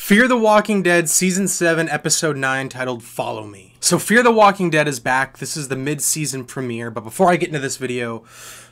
Fear the Walking Dead Season 7, Episode 9, titled Follow Me. So Fear the Walking Dead is back. This is the mid-season premiere, but before I get into this video,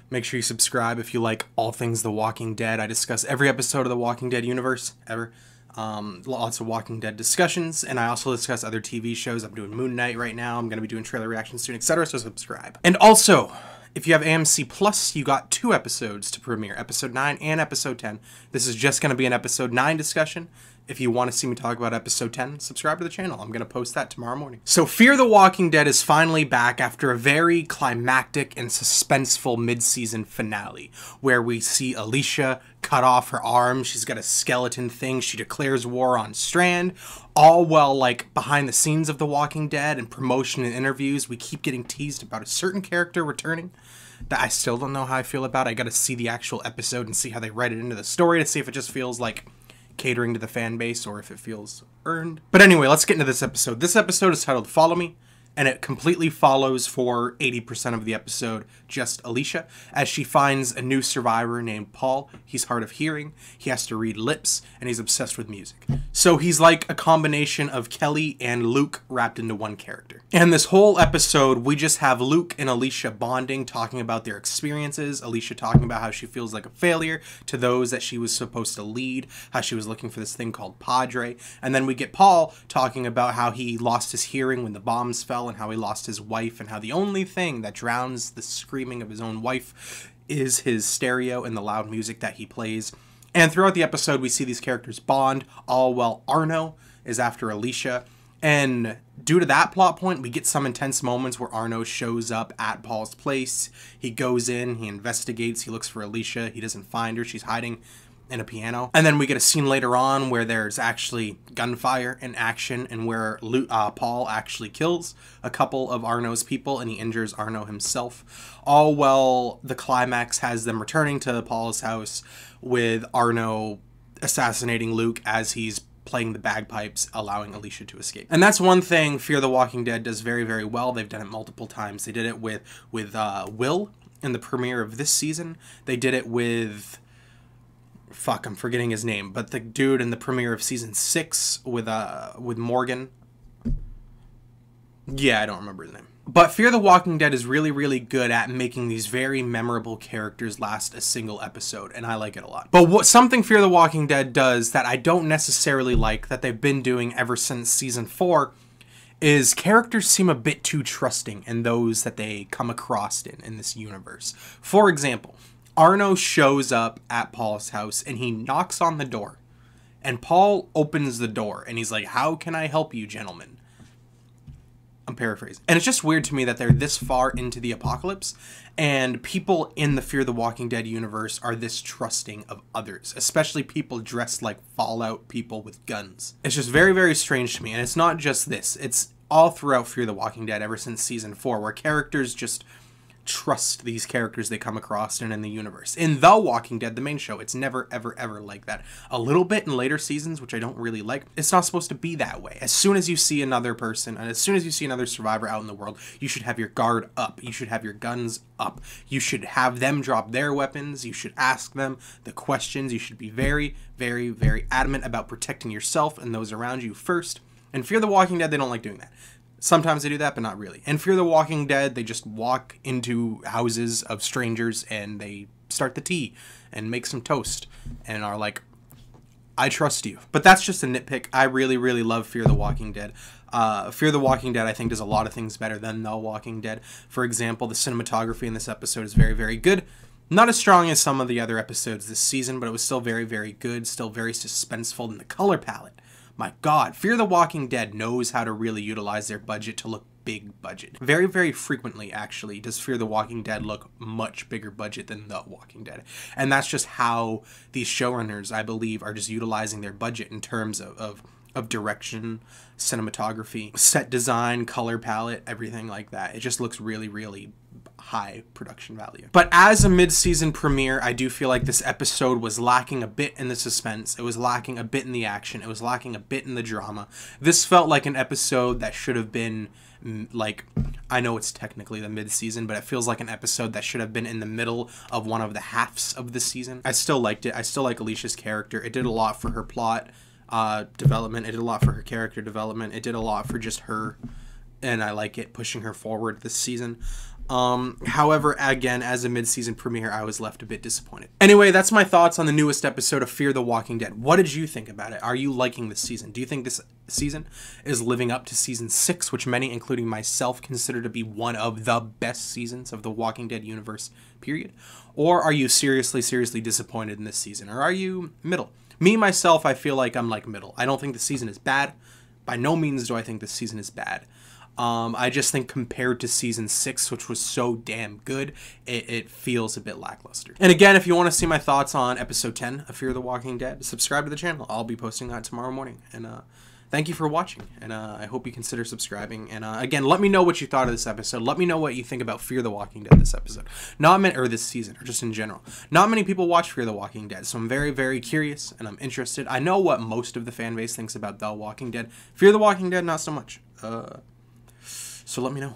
make sure you subscribe if you like all things The Walking Dead. I discuss every episode of The Walking Dead universe, ever. Lots of Walking Dead discussions, and I also discuss other TV shows. I'm doing Moon Knight right now. I'm going to be doing trailer reactions soon, etc., so subscribe. And also, if you have AMC Plus, you got 2 episodes to premiere, Episode 9 and Episode 10. This is just going to be an Episode 9 discussion. If you want to see me talk about Episode 10, subscribe to the channel. I'm going to post that tomorrow morning. So Fear the Walking Dead is finally back after a very climactic and suspenseful mid-season finale, where we see Alicia cut off her arm. She's got a skeleton thing. She declares war on Strand. All while, like, behind the scenes of The Walking Dead and promotion and interviews, we keep getting teased about a certain character returning that I still don't know how I feel about. I got to see the actual episode and see how they write it into the story to see if it just feels like catering to the fan base or if it feels earned. But anyway, let's get into this episode. This episode is titled Follow Me, and it completely follows for 80% of the episode just Alicia, as she finds a new survivor named Paul. He's hard of hearing, he has to read lips, and he's obsessed with music. So he's like a combination of Kelly and Luke wrapped into one character. And this whole episode, we just have Luke and Alicia bonding, talking about their experiences. Alicia talking about how she feels like a failure to those that she was supposed to lead, how she was looking for this thing called Padre. And then we get Paul talking about how he lost his hearing when the bombs fell, and how he lost his wife, and how the only thing that drowns the screaming of his own wife is his stereo and the loud music that he plays. And throughout the episode, we see these characters bond, all while Arno is after Alicia. And due to that plot point, we get some intense moments where Arno shows up at Paul's place. He goes in, he investigates, he looks for Alicia, he doesn't find her, she's hiding in a piano. And then we get a scene later on where there's actually gunfire and action, and where Paul actually kills a couple of Arno's people, and he injures Arno himself. All while the climax has them returning to Paul's house with Arno assassinating Luke as he's playing the bagpipes, allowing Alicia to escape. And that's one thing Fear the Walking Dead does very, very well. They've done it multiple times. They did it with Will in the premiere of this season. They did it with... fuck, I'm forgetting his name, but the dude in the premiere of season 6 with Morgan. Yeah, I don't remember his name. But Fear the Walking Dead is really, really good at making these very memorable characters last a single episode, and I like it a lot. But something Fear the Walking Dead does that I don't necessarily like, that they've been doing ever since season 4, is characters seem a bit too trusting in those that they come across in this universe. For example, Arno shows up at Paul's house and he knocks on the door, and Paul opens the door and he's like, "How can I help you, gentlemen?" I'm paraphrasing. And it's just weird to me that they're this far into the apocalypse and people in the Fear the Walking Dead universe are this trusting of others, especially people dressed like Fallout people with guns. It's just very, very strange to me. And it's not just this, it's all throughout Fear the Walking Dead ever since season 4, where characters just trust these characters they come across in the universe. In The Walking Dead, the main show, it's never, ever, ever like that. A little bit in later seasons, which I don't really like. It's not supposed to be that way. As soon as you see another person, and as soon as you see another survivor out in the world, you should have your guard up. You should have your guns up. You should have them drop their weapons. You should ask them the questions. You should be very, very, very adamant about protecting yourself and those around you first. And Fear the Walking Dead, they don't like doing that. Sometimes they do that, but not really. And Fear the Walking Dead, they just walk into houses of strangers and they start the tea and make some toast and are like, "I trust you." But that's just a nitpick. I really, really love Fear the Walking Dead. Fear the Walking Dead, I think, does a lot of things better than The Walking Dead. For example, the cinematography in this episode is very, very good. Not as strong as some of the other episodes this season, but it was still very, very good, still very suspenseful. In the color palette, my God, Fear the Walking Dead knows how to really utilize their budget to look big budget. Very, very frequently, actually, does Fear the Walking Dead look much bigger budget than The Walking Dead. And that's just how these showrunners, I believe, are just utilizing their budget in terms of direction, cinematography, set design, color palette, everything like that. It just looks really, really high production value. But as a mid-season premiere, I do feel like this episode was lacking a bit in the suspense. It was lacking a bit in the action. It was lacking a bit in the drama. This felt like an episode that should have been, like, I know it's technically the mid-season, but it feels like an episode that should have been in the middle of one of the halves of the season. I still liked it. I still like Alicia's character. It did a lot for her plot. development. It did a lot for her character development. It did a lot for just her, and I like it, pushing her forward this season. However, again, as a mid-season premiere, I was left a bit disappointed. Anyway, that's my thoughts on the newest episode of Fear the Walking Dead. What did you think about it? Are you liking this season? Do you think this season is living up to season 6, which many, including myself, consider to be one of the best seasons of the Walking Dead universe, period? Or are you seriously disappointed in this season? Or are you middle? Me, myself, I feel like I'm like middle. I don't think the season is bad. By no means do I think this season is bad. I just think compared to season 6, which was so damn good, it feels a bit lackluster. And again, if you want to see my thoughts on episode 10 of Fear the Walking Dead, subscribe to the channel. I'll be posting that tomorrow morning. And thank you for watching. And I hope you consider subscribing. And again, let me know what you thought of this episode. Let me know what you think about Fear the Walking Dead this episode. Not many, or this season, or just in general. Not many people watch Fear the Walking Dead, so I'm very curious and I'm interested. I know what most of the fan base thinks about The Walking Dead. Fear the Walking Dead, not so much. So let me know.